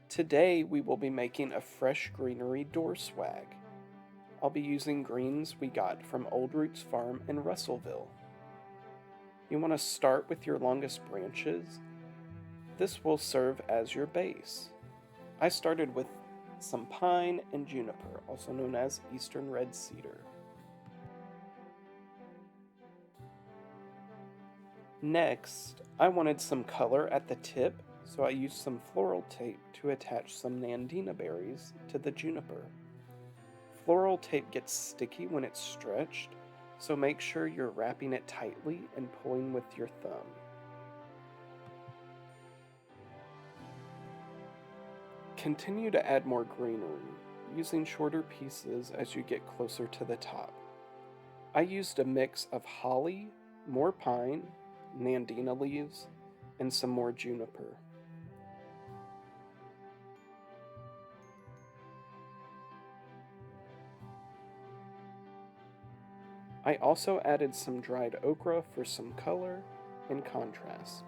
Today we will be making a fresh greenery door swag. I'll be using greens we got from Old Roots Farm in Russelville. You want to start with your longest branches. This will serve as your base. I started with some pine and juniper, also known as eastern red cedar. Next, I wanted some color at the tip, so I used some floral tape to attach some nandina berries to the juniper. Floral tape gets sticky when it's stretched, so make sure you're wrapping it tightly and pulling with your thumb. Continue to add more greenery, using shorter pieces as you get closer to the top. I used a mix of holly, more pine, nandina leaves, and some more juniper. I also added some dried okra for some color and contrast.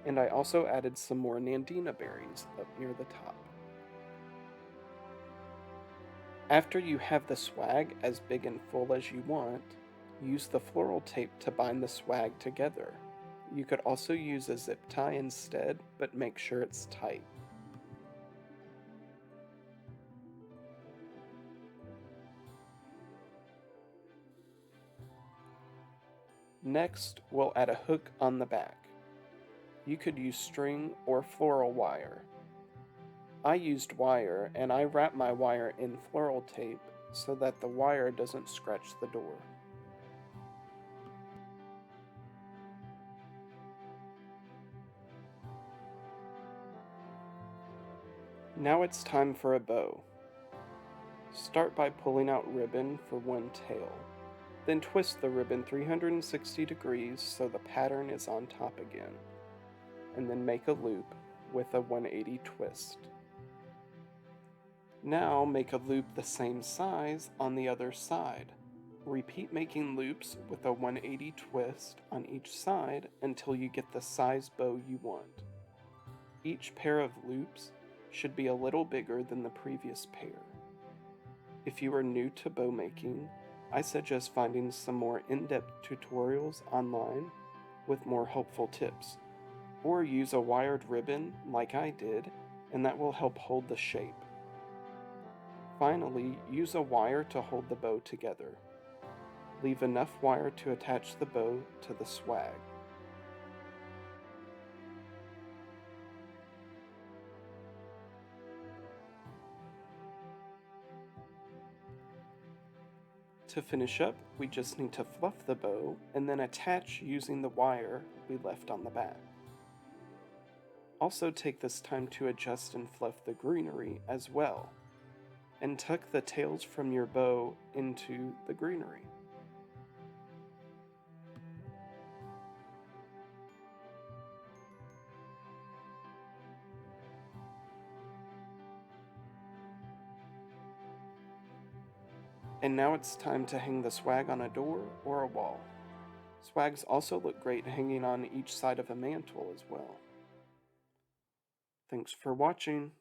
And I also added some more nandina berries up near the top. After you have the swag as big and full as you want, use the floral tape to bind the swag together. You could also use a zip tie instead, but make sure it's tight. Next, we'll add a hook on the back. You could use string or floral wire. I used wire, and I wrapped my wire in floral tape so that the wire doesn't scratch the door. Now it's time for a bow. Start by pulling out ribbon for one tail. Then twist the ribbon 360 degrees so the pattern is on top again. And then make a loop with a 180 twist. Now make a loop the same size on the other side. Repeat making loops with a 180 twist on each side until you get the size bow you want. Each pair of loops should be a little bigger than the previous pair. If you are new to bow making, I suggest finding some more in-depth tutorials online with more helpful tips, or use a wired ribbon like I did, and that will help hold the shape. Finally, use a wire to hold the bow together. Leave enough wire to attach the bow to the swag. To finish up, we just need to fluff the bow and then attach using the wire we left on the back. Also take this time to adjust and fluff the greenery as well, and tuck the tails from your bow into the greenery. And now it's time to hang the swag on a door or a wall. Swags also look great hanging on each side of a mantle as well. Thanks for watching.